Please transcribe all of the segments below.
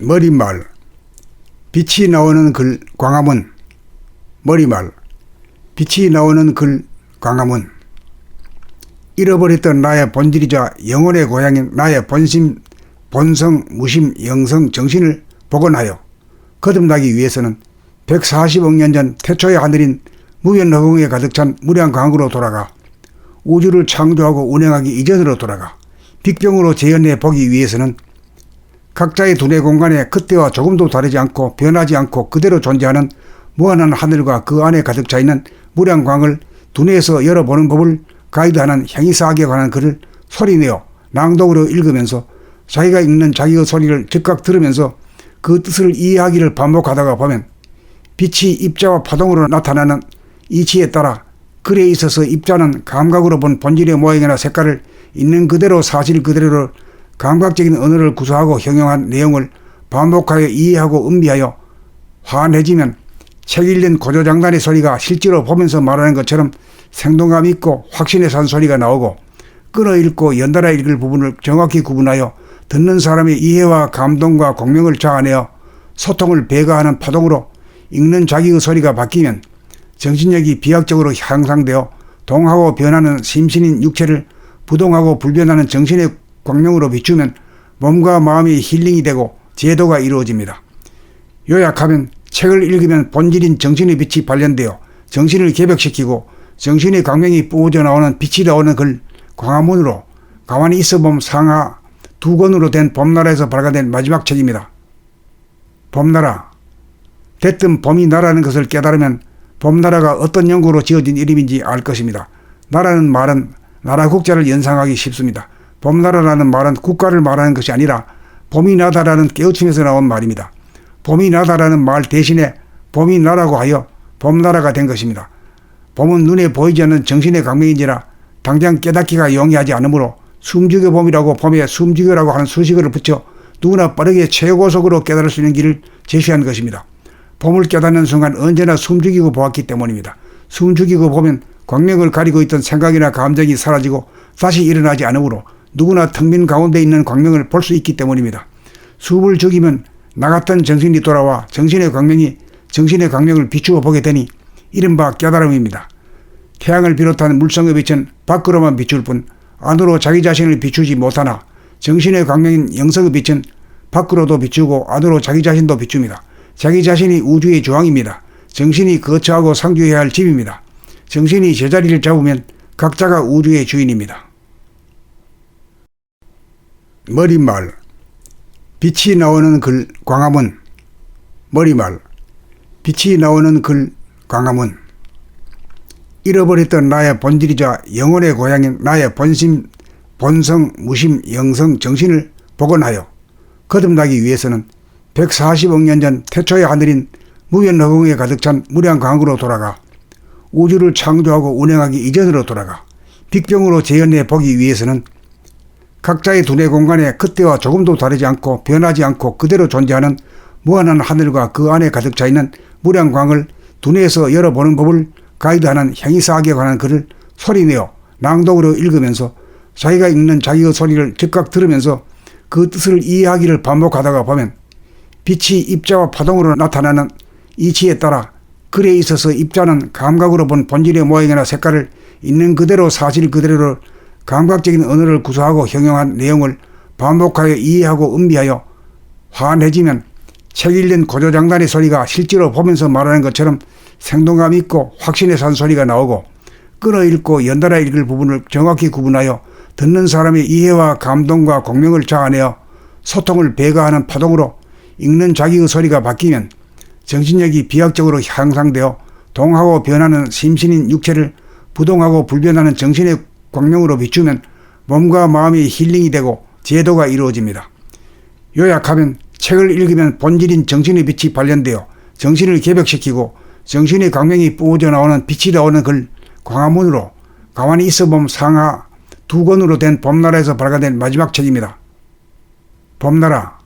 머릿말, 빛이 나오는 글 광화문. 머릿말, 빛이 나오는 글 광화문. 잃어버렸던 나의 본질이자 영혼의 고향인 나의 본심, 본성, 무심, 영성, 정신을 복원하여 거듭나기 위해서는 140억 년 전 태초의 하늘인 무변허공에 가득 찬 무량광으로 돌아가 우주를 창조하고 운행하기 이전으로 돌아가 빅병으로 재현해 보기 위해서는 각자의 두뇌 공간에 그때와 조금도 다르지 않고 변하지 않고 그대로 존재하는 무한한 하늘과 그 안에 가득 차있는 무량광을 두뇌에서 열어보는 법을 가이드하는 행위사학에 관한 글을 소리내어 낭독으로 읽으면서 자기가 읽는 자기의 소리를 즉각 들으면서 그 뜻을 이해하기를 반복하다가 보면 빛이 입자와 파동으로 나타나는 이치에 따라 글에 있어서 입자는 감각으로 본 본질의 모양이나 색깔을 있는 그대로 사실 그대로 감각적인 언어를 구사하고 형용한 내용을 반복하여 이해하고 음미하여 환해지면 책 읽는 고조장단의 소리가 실제로 보면서 말하는 것처럼 생동감 있고 확신에 산 소리가 나오고 끊어 읽고 연달아 읽을 부분을 정확히 구분하여 듣는 사람의 이해와 감동과 공명을 자아내어 소통을 배가하는 파동으로 읽는 자기의 소리가 바뀌면 정신력이 비약적으로 향상되어 동하고 변하는 심신인 육체를 부동하고 불변하는 정신의 광명으로 비추면 몸과 마음이 힐링이 되고 제도가 이루어집니다. 요약하면 책을 읽으면 본질인 정신의 빛이 발견되어 정신을 개벽시키고 정신의 광명이 뿜어져 나오는 빛이 나오는 글 광화문으로 가만히 있어보면 상하 2권으로 된 봄나라에서 발간된 마지막 책입니다. 봄나라. 대뜸 봄이 나라는 것을 깨달으면 봄나라가 어떤 연고로 지어진 이름인지 알 것입니다. 나라는 말은 나라 국자를 연상하기 쉽습니다. 봄나라라는 말은 국가를 말하는 것이 아니라 봄이 나다라는 깨우침에서 나온 말입니다. 봄이 나다라는 말 대신에 봄이 나라고 하여 봄나라가 된 것입니다. 봄은 눈에 보이지 않는 정신의 강명인지라 당장 깨닫기가 용이하지 않으므로 숨죽여 봄이라고 봄에 숨죽여라고 하는 수식어를 붙여 누구나 빠르게 최고속으로 깨달을 수 있는 길을 제시한 것입니다. 봄을 깨닫는 순간 언제나 숨죽이고 보았기 때문입니다. 숨죽이고 보면 광명을 가리고 있던 생각이나 감정이 사라지고 다시 일어나지 않으므로 누구나 텅 빈 가운데 있는 광명을 볼 수 있기 때문입니다. 숨을 죽이면 나갔던 정신이 돌아와 정신의 광명을 비추어 보게 되니 이른바 깨달음입니다. 태양을 비롯한 물성의 빛은 밖으로만 비출 뿐 안으로 자기 자신을 비추지 못하나 정신의 광명인 영성의 빛은 밖으로도 비추고 안으로 자기 자신도 비춥니다. 자기 자신이 우주의 중앙입니다. 정신이 거처하고 상주해야 할 집입니다. 정신이 제자리를 잡으면 각자가 우주의 주인입니다. 머릿말, 빛이 나오는 글 광화문. 머릿말, 빛이 나오는 글 광화문. 잃어버렸던 나의 본질이자 영혼의 고향인 나의 본심, 본성, 무심, 영성, 정신을 복원하여 거듭나기 위해서는 140억 년 전 태초의 하늘인 무변허공에 가득 찬 무량광으로 돌아가 우주를 창조하고 운행하기 이전으로 돌아가 빅병으로 재현해 보기 위해서는 각자의 두뇌 공간에 그때와 조금도 다르지 않고 변하지 않고 그대로 존재하는 무한한 하늘과 그 안에 가득 차있는 무량광을 두뇌에서 열어보는 법을 가이드하는 행위사학에 관한 글을 소리내어 낭독으로 읽으면서 자기가 읽는 자기의 소리를 즉각 들으면서 그 뜻을 이해하기를 반복하다가 보면 빛이 입자와 파동으로 나타나는 이치에 따라 글에 있어서 입자는 감각으로 본 본질의 모양이나 색깔을 있는 그대로 사실 그대로 감각적인 언어를 구사하고 형용한 내용을 반복하여 이해하고 음미하여 환해지면 책 읽는 고조장단의 소리가 실제로 보면서 말하는 것처럼 생동감 있고 확신에 산 소리가 나오고 끊어 읽고 연달아 읽을 부분을 정확히 구분하여 듣는 사람의 이해와 감동과 공명을 자아내어 소통을 배가하는 파동으로 읽는 자기의 소리가 바뀌면 정신력이 비약적으로 향상되어 동하고 변하는 심신인 육체를 부동하고 불변하는 정신의 광명으로 비추면 몸과 마음이 힐링이 되고 제도가 이루어집니다. 요약하면 책을 읽으면 본질인 정신의 빛이 발견되어 정신을 개벽시키고 정신의 광명이 뿜어져 나오는 빛이 나오는 글 광화문으로 가만히 있어보면 상하 2권으로 된 봄나라에서 발간된 마지막 책입니다. 봄나라.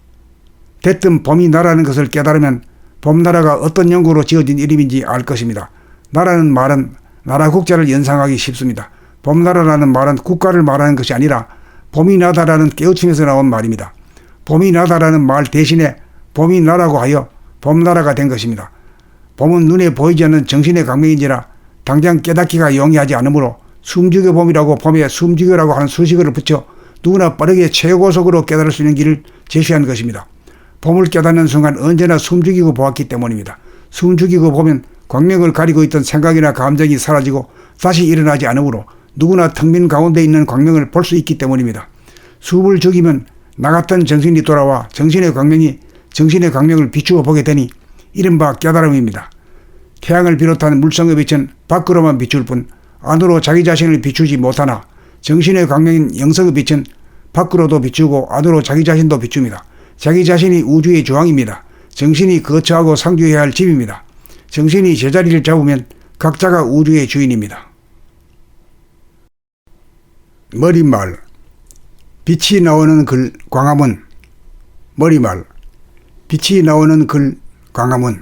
대뜸 봄이 나라는 것을 깨달으면 봄나라가 어떤 연고로 지어진 이름인지 알 것입니다. 나라는 말은 나라 국자를 연상하기 쉽습니다. 봄나라라는 말은 국가를 말하는 것이 아니라 봄이 나다라는 깨우침에서 나온 말입니다. 봄이 나다라는 말 대신에 봄이 나라고 하여 봄나라가 된 것입니다. 봄은 눈에 보이지 않는 정신의 강명인지라 당장 깨닫기가 용이하지 않으므로 숨죽여 봄이라고 봄에 숨죽여라고 하는 수식어를 붙여 누구나 빠르게 최고속으로 깨달을 수 있는 길을 제시한 것입니다. 봄을 깨닫는 순간 언제나 숨죽이고 보았기 때문입니다. 숨죽이고 보면 광명을 가리고 있던 생각이나 감정이 사라지고 다시 일어나지 않으므로 누구나 텅 빈 가운데 있는 광명을 볼 수 있기 때문입니다. 숨을 죽이면 나갔던 정신이 돌아와 정신의 광명을 비추어 보게 되니 이른바 깨달음입니다. 태양을 비롯한 물성의 빛은 밖으로만 비출 뿐 안으로 자기 자신을 비추지 못하나 정신의 광명인 영성의 빛은 밖으로도 비추고 안으로 자기 자신도 비춥니다. 자기 자신이 우주의 주왕입니다. 정신이 거처하고 상주해야 할 집입니다. 정신이 제자리를 잡으면 각자가 우주의 주인입니다. 머릿말 빛이 나오는 글 광화문. 머릿말 빛이 나오는 글 광화문.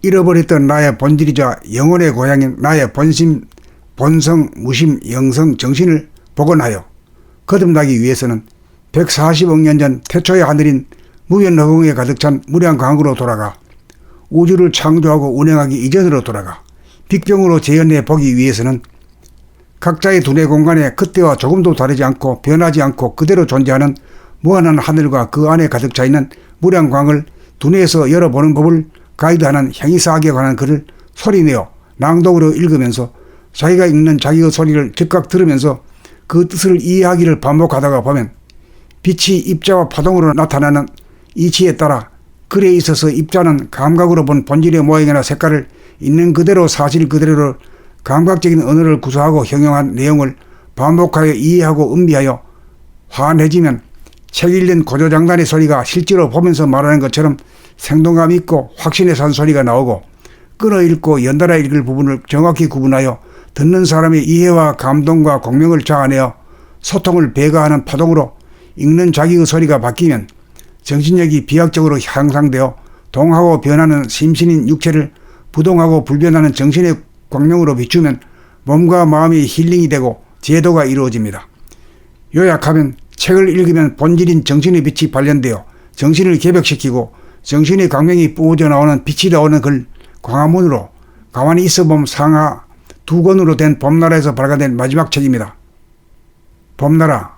잃어버렸던 나의 본질이자 영혼의 고향인 나의 본심, 본성, 무심, 영성, 정신을 복원하여 거듭나기 위해서는 140억 년 전 태초의 하늘인 무변허공에 가득 찬 무량광으로 돌아가 우주를 창조하고 운행하기 이전으로 돌아가 빅병으로 재현해 보기 위해서는 각자의 두뇌 공간에 그때와 조금도 다르지 않고 변하지 않고 그대로 존재하는 무한한 하늘과 그 안에 가득 차 있는 무량광을 두뇌에서 열어보는 법을 가이드하는 행위사학에 관한 글을 소리내어 낭독으로 읽으면서 자기가 읽는 자기의 소리를 즉각 들으면서 그 뜻을 이해하기를 반복하다가 보면 빛이 입자와 파동으로 나타나는 이치에 따라 글에 있어서 입자는 감각으로 본 본질의 모양이나 색깔을 있는 그대로 사실 그대로 감각적인 언어를 구사하고 형용한 내용을 반복하여 이해하고 음미하여 환해지면 책 읽는 고조장단의 소리가 실제로 보면서 말하는 것처럼 생동감 있고 확신에 산 소리가 나오고 끊어 읽고 연달아 읽을 부분을 정확히 구분하여 듣는 사람의 이해와 감동과 공명을 자아내어 소통을 배가하는 파동으로 읽는 자기의 소리가 바뀌면 정신력이 비약적으로 향상되어 동하고 변하는 심신인 육체를 부동하고 불변하는 정신의 광명으로 비추면 몸과 마음이 힐링이 되고 제도가 이루어집니다. 요약하면 책을 읽으면 본질인 정신의 빛이 발견되어 정신을 개벽시키고 정신의 광명이 뿜어져 나오는 빛이 나오는 글 광화문으로 가만히 있어봄 상하 2권으로 된 봄나라에서 발간된 마지막 책입니다. 봄나라.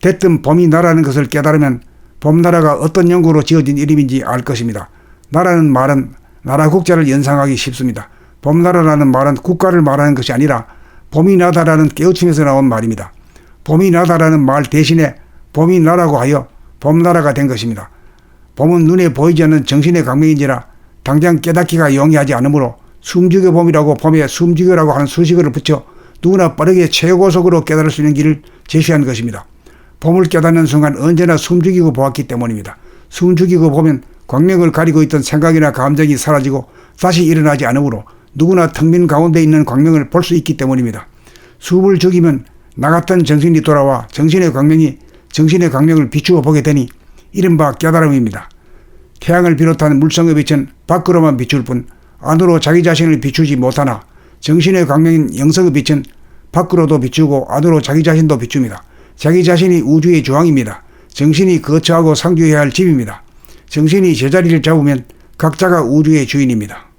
대뜸 봄이 나라는 것을 깨달으면 봄나라가 어떤 연고로 지어진 이름인지 알 것입니다. 나라는 말은 나라 국자를 연상하기 쉽습니다. 봄나라라는 말은 국가를 말하는 것이 아니라 봄이 나다라는 깨우침에서 나온 말입니다. 봄이 나다라는 말 대신에 봄이 나라고 하여 봄나라가 된 것입니다. 봄은 눈에 보이지 않는 정신의 강명인지라 당장 깨닫기가 용이하지 않으므로 숨죽여 봄이라고 봄에 숨죽여라고 하는 수식어를 붙여 누구나 빠르게 최고속으로 깨달을 수 있는 길을 제시한 것입니다. 봄을 깨닫는 순간 언제나 숨죽이고 보았기 때문입니다. 숨죽이고 보면 광명을 가리고 있던 생각이나 감정이 사라지고 다시 일어나지 않으므로 누구나 텅 빈 가운데 있는 광명을 볼 수 있기 때문입니다. 숨을 죽이면 나갔던 정신이 돌아와 정신의 광명을 비추어 보게 되니 이른바 깨달음입니다. 태양을 비롯한 물성의 빛은 밖으로만 비출 뿐 안으로 자기 자신을 비추지 못하나 정신의 광명인 영성의 빛은 밖으로도 비추고 안으로 자기 자신도 비춥니다. 자기 자신이 우주의 주왕입니다. 정신이 거처하고 상주해야 할 집입니다. 정신이 제자리를 잡으면 각자가 우주의 주인입니다.